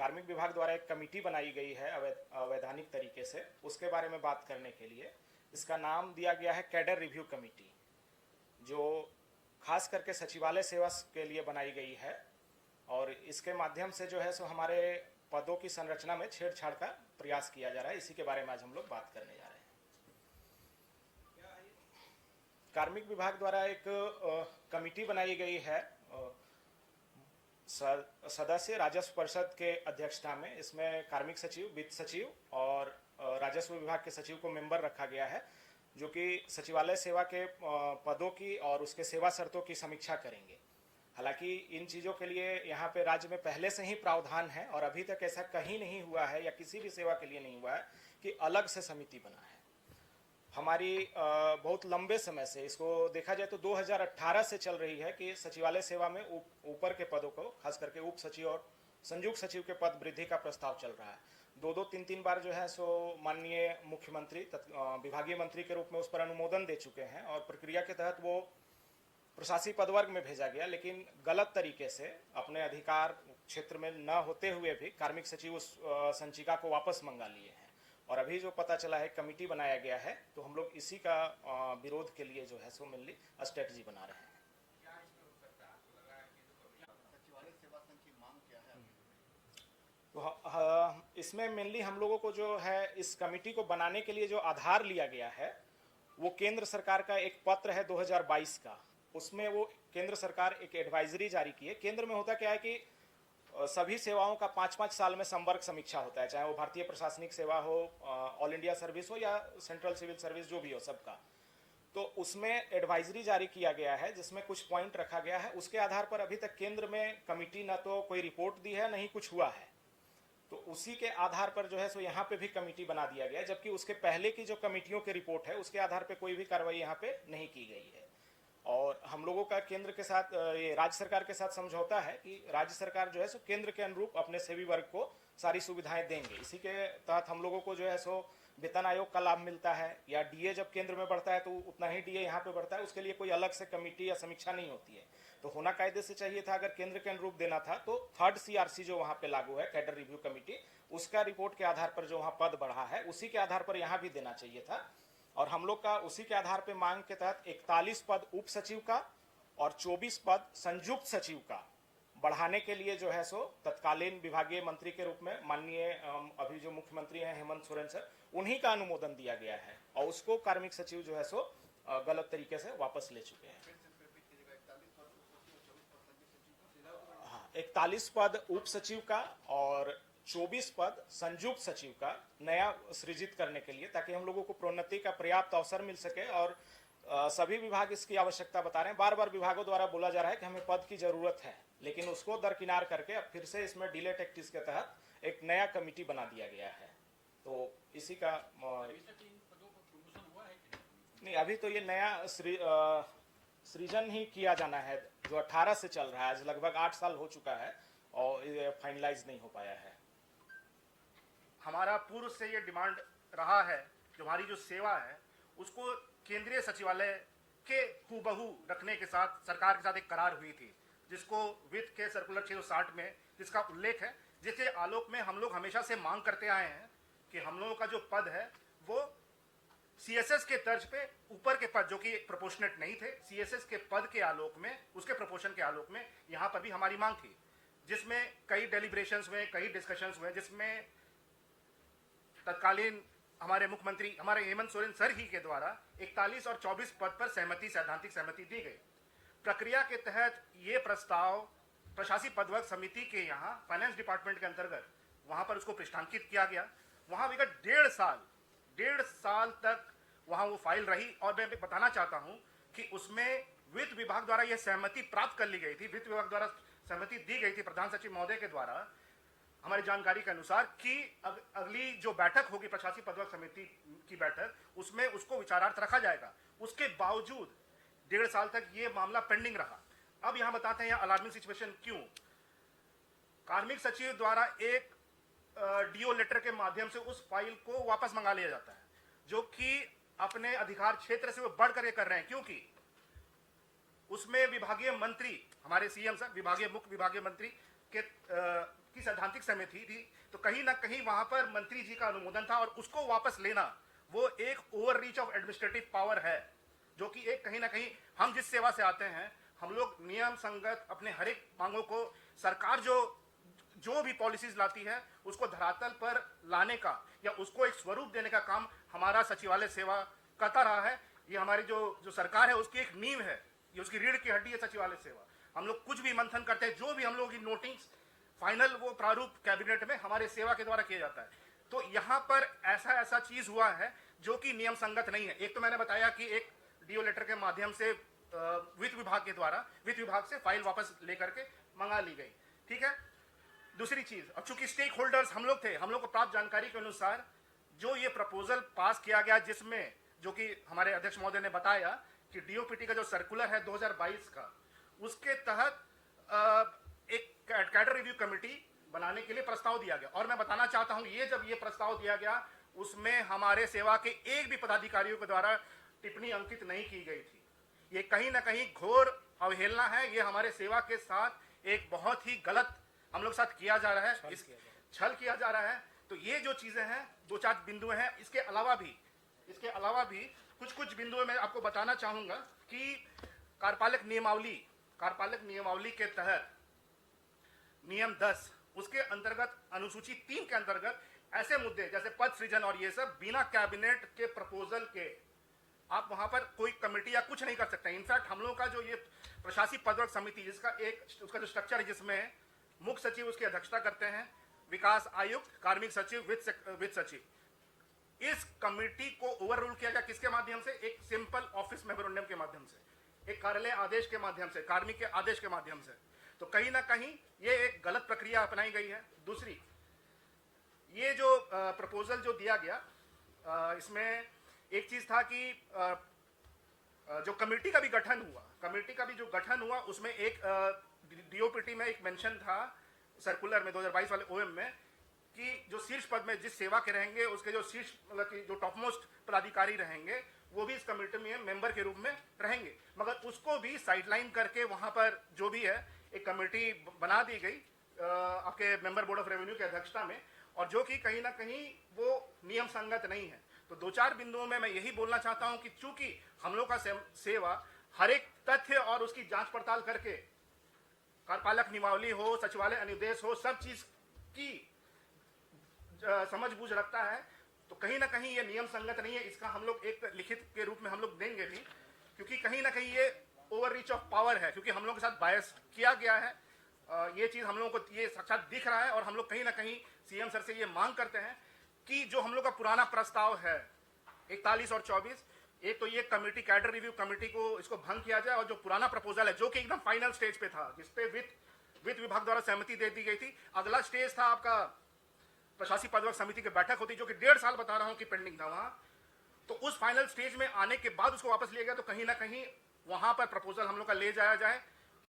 कार्मिक विभाग द्वारा एक कमेटी बनाई गई है अवैधानिक तरीके से, उसके बारे में बात करने के लिए इसका नाम दिया गया है कैडर रिव्यू कमेटी, जो खास करके सचिवालय सेवा के लिए बनाई गई है। और इसके माध्यम से जो है सो हमारे पदों की संरचना में छेड़छाड़ का प्रयास किया जा रहा है। इसी के बारे में आज हम लोग बात करने जा रहे हैं। कार्मिक विभाग द्वारा एक कमेटी बनाई गई है सदस्य राजस्व परिषद के अध्यक्षता में। इसमें कार्मिक सचिव, वित्त सचिव और राजस्व विभाग के सचिव को मेंबर रखा गया है, जो कि सचिवालय सेवा के पदों की और उसके सेवा शर्तों की समीक्षा करेंगे। हालांकि इन चीज़ों के लिए यहाँ पे राज्य में पहले से ही प्रावधान है और अभी तक ऐसा कहीं नहीं हुआ है या किसी भी सेवा के लिए नहीं हुआ है कि अलग से समिति बना है। हमारी बहुत लंबे समय से इसको देखा जाए तो 2018 से चल रही है कि सचिवालय सेवा में ऊपर के पदों को, खास करके उप सचिव और संयुक्त सचिव के पद वृद्धि का प्रस्ताव चल रहा है। दो तीन बार जो है सो माननीय मुख्यमंत्री विभागीय मंत्री के रूप में उस पर अनुमोदन दे चुके हैं और प्रक्रिया के तहत वो प्रशासकीय पदवर्ग में भेजा गया, लेकिन गलत तरीके से अपने अधिकार क्षेत्र में न होते हुए भी कार्मिक सचिव उस संचिका को वापस मंगा लिए हैं। और अभी जो पता चला है कमेटी बनाया गया है, तो हम लोग इसी का विरोध के लिए जो है सो मेनली स्ट्रेटजी बना रहे हैं। तो इसमें मेनली हम लोगों को जो है इस कमेटी को बनाने के लिए जो आधार लिया गया है वो केंद्र सरकार का एक पत्र है 2022 का। उसमें वो केंद्र सरकार एक एडवाइजरी जारी की है। केंद्र में होता क्या है कि सभी सेवाओं का 5-5 साल में संवर्ग समीक्षा होता है, चाहे वो भारतीय प्रशासनिक सेवा हो, ऑल इंडिया सर्विस हो या सेंट्रल सिविल सर्विस जो भी हो सबका। तो उसमें एडवाइजरी जारी किया गया है जिसमें कुछ पॉइंट रखा गया है। उसके आधार पर अभी तक केंद्र में कमेटी ना तो कोई रिपोर्ट दी है, नहीं कुछ हुआ है। तो उसी के आधार पर जो है सो यहाँ पे भी कमेटी बना दिया गया, जबकि उसके पहले की जो कमेटियों की रिपोर्ट है उसके आधार पे कोई भी कार्रवाई यहाँ पे नहीं की गई है। और हम लोगों का केंद्र के साथ, ये राज्य सरकार के साथ समझौता है कि राज्य सरकार जो है सो केंद्र के अनुरूप अपने सेवी वर्ग को सारी सुविधाएं देंगे। इसी के तहत हम लोगों को जो है सो वेतन आयोग का लाभ मिलता है, या डीए जब केंद्र में बढ़ता है तो उतना ही डीए यहाँ पे बढ़ता है। उसके लिए कोई अलग से कमेटी या समीक्षा नहीं होती है। तो होना कायदे से चाहिए था, अगर केंद्र के अनुरूप देना था तो थर्ड सीआरसी जो वहाँ पे लागू है, कैडर रिव्यू कमेटी, उसका रिपोर्ट के आधार पर जो वहाँ पद बढ़ा है उसी के आधार पर यहाँ भी देना चाहिए था। और हम लोग का उसी के आधार पर मांग के तहत 41 पद उप सचिव का और 24 पद संयुक्त सचिव का बढ़ाने के लिए जो है सो तत्कालीन विभागीय मंत्री के रूप में माननीय अभी जो मुख्यमंत्री हैं हेमंत सोरेन सर, उन्हीं का अनुमोदन दिया गया है और उसको कार्मिक सचिव जो है सो गलत तरीके से वापस ले चुके हैं। हाँ, 41 पद उप सचिव का और 24 पद संयुक्त सचिव का नया सृजित करने के लिए, ताकि हम लोगों को प्रोन्नति का पर्याप्त अवसर मिल सके। और सभी विभाग इसकी आवश्यकता बता रहे हैं। बार बार विभागों द्वारा बोला जा रहा है कि हमें पद की जरूरत है, लेकिन उसको दरकिनार करके अब फिर से इसमें डिले टैक्टिस के तहत एक नया कमेटी बना दिया गया है। तो इसी का नहीं, अभी तो ये नया सृजन ही किया जाना है जो 18 से चल रहा है। आज लगभग 8 साल हो चुका है और ये फाइनलाइज नहीं हो पाया है। हमारा पूर्व से ये डिमांड रहा है कि हमारी जो सेवा है उसको केंद्रीय सचिवालय के हूबहू रखने के साथ सरकार के साथ एक करार हुई थी, जिसको वित्त के सर्कुलर 660 में जिसका उल्लेख है, जिसके आलोक में हम लोग हमेशा से मांग करते आए हैं कि हम लोगों का जो पद है वो सीएसएस के तर्ज पे ऊपर के पद जो कि प्रोपोर्शनेट नहीं थे, सीएसएस के पद के आलोक में, उसके प्रोपोर्शन के आलोक में यहाँ पर भी हमारी मांग थी, जिसमें कई डेलिब्रेशंस हुए, कई डिस्कशंस हुए, जिसमें तत्कालीन हमारे मुख्यमंत्री हमारे हेमंत सोरेन सर ही के द्वारा 41 और 24 पद पर सैद्धांतिक सहमति दी गई। प्रक्रिया के तहत ये प्रस्ताव प्रशासकीय पदवर्ग समिति के यहाँ फाइनेंस डिपार्टमेंट के अंतर्गत वहां पर उसको पृष्ठांकित किया गया। वहां विगत 1.5 साल तक वहां वो फाइल रही। और मैं बताना चाहता हूं कि उसमें वित्त विभाग द्वारा यह सहमति प्राप्त कर ली गई थी, वित्त विभाग द्वारा सहमति दी गई थी प्रधान सचिव महोदय के द्वारा, हमारी जानकारी के अनुसार, कि अगली जो बैठक होगी प्रशासकीय पदवर्ग समिति की बैठक, उसमें उसको विचारार्थ रखा जाएगा। उसके बावजूद 1.5 साल तक ये मामला पेंडिंग रहा। अब यहां बताते हैं यहां अलार्मिंग सिचुएशन क्यों। कार्मिक सचिव द्वारा एक डीओ लेटर के माध्यम से उस फाइल को वापस मंगा लिया जाता है, जो कि अपने अधिकार क्षेत्र से वो बढ़ करके कर रहे हैं, क्योंकि उसमें विभागीय मंत्री, हमारे सीएम सर, मुख्य विभागीय मंत्री के की सैद्धांतिक समिति थी, तो कहीं ना कहीं वहां पर मंत्री जी का अनुमोदन था, और उसको वापस लेना वो एक over reach of administrative power है, जो कि एक कहीं ना कहीं हम जिस सेवा से आते हैं, हम लोग नियम संगत अपने हर एक मांगों को, सरकार जो भी पॉलिसीज लाती है उसको धरातल पर लाने का या उसको एक स्वरूप देने का काम हमारा सचिवालय सेवा करता रहा है। ये हमारी जो सरकार है उसकी एक नींव है, ये उसकी रीढ़ की हड्डी है सचिवालय सेवा। हम लोग कुछ भी मंथन करते हैं, जो भी हम लोग की नोटिंग्स फाइनल वो प्रारूप कैबिनेट में हमारे सेवा के द्वारा किया जाता है। तो यहाँ पर ऐसा चीज हुआ है जो कि नियम संगत नहीं है। एक तो मैंने बताया कि एक डीओ लेटर के माध्यम से वित्त विभाग के द्वारा वित्त विभाग से फाइल वापस लेकर के मंगा ली गई, ठीक है। दूसरी चीज, अब चूंकि स्टेक होल्डर्स हम लोग थे, हम लोग को प्राप्त जानकारी के अनुसार जो ये प्रपोजल पास किया गया, जिसमें जो कि हमारे अध्यक्ष महोदय ने बताया कि डीओपीटी का जो सर्कुलर है 2022 का, उसके तहत एक कैडर रिव्यू कमेटी बनाने के लिए प्रस्ताव दिया गया। और मैं बताना चाहता हूं, ये जब ये प्रस्ताव दिया गया उसमें हमारे सेवा के एक भी पदाधिकारियों के द्वारा टिप्पणी अंकित नहीं की गई थी। ये कहीं ना कहीं घोर अवहेलना है, ये हमारे सेवा के साथ एक बहुत ही गलत हम लोग साथ किया जा रहा है, छल किया जा रहा है। तो ये जो चीजें हैं, 2-4 बिंदु हैं। इसके अलावा भी कुछ बिंदुओं में आपको बताना चाहूंगा कि कार्यपालक नियमावली के तहत नियम 10 उसके अंतर्गत अनुसूची 3 के अंतर्गत ऐसे मुद्दे जैसे पद सृजन और ये सब बिना कैबिनेट के प्रपोजल के आप वहां पर कोई कमेटी या कुछ नहीं कर सकते। इनफैक्ट हम लोग का जो ये प्रशासनिक पदवर्ग समिति उसका जो स्ट्रक्चर है, जिसमें मुख्य सचिव उसकी अध्यक्षता करते हैं, विकास आयुक्त, कार्मिक सचिव, वित्त सचिव, इस कमेटी को ओवर रूल किया गया किसके माध्यम से? एक सिंपल ऑफिस मेमोरेंडम के माध्यम से, एक कार्यालय आदेश के माध्यम से, कार्मिक के आदेश के माध्यम से। तो कहीं ना कहीं ये एक गलत प्रक्रिया अपनाई गई है। दूसरी, ये जो प्रपोजल जो दिया गया, इसमें एक चीज था कि जो कमेटी का भी गठन हुआ उसमें एक डीओपीटी में एक मेंशन था सर्कुलर में 2022 वाले ओएम में कि जो शीर्ष पद में जिस सेवा के रहेंगे उसके जो शीर्ष मतलब कि जो टॉप मोस्ट पदाधिकारी रहेंगे वो भी इस कमेटी में मेंबर के रूप में रहेंगे। मगर उसको भी साइडलाइन करके वहां पर जो भी है एक कमेटी बना दी गई आपके मेंबर बोर्ड ऑफ रेवेन्यू की अध्यक्षता में, और जो कि कहीं ना कहीं वो नियम संगत नहीं है। तो 2-4 बिंदुओं में मैं यही बोलना चाहता हूं कि चूंकि हम लोग का सेवा हर एक तथ्य और उसकी जांच पड़ताल करके कार्यपालक नियमावली हो, सचिवालय अनुदेश हो, सब चीज की समझ बूझ रखता है, तो कहीं ना कहीं ये नियम संगत नहीं है। इसका हम लोग एक लिखित के रूप में हम लोग देंगे भी, क्योंकि कहीं ना कहीं ये ओवर रीच ऑफ पावर है, क्योंकि हम लोग के साथ बायस किया गया है। ये चीज हम लोगों को ये साक्षात दिख रहा है, और हम लोग कहीं ना कहीं सीएम सर से ये मांग करते हैं कि जो हम लोग का पुराना प्रस्ताव है 41 और 24, एक तो ये कमेटी कैडर रिव्यू कमेटी को इसको भंग किया जाए, और जो पुराना प्रपोजल है जो कि एकदम फाइनल स्टेज पे था, जिसपे वित्त विभाग द्वारा सहमति दे दी गई थी, अगला स्टेज था आपका प्रशासनिक पदवर्ग समिति की बैठक होती, जो कि 1.5 साल बता रहा हूं कि पेंडिंग था वहां। तो उस फाइनल स्टेज में आने के बाद उसको वापस लिया गया, तो कहीं ना कहीं वहां पर प्रपोजल हम लोग का ले जाया जाए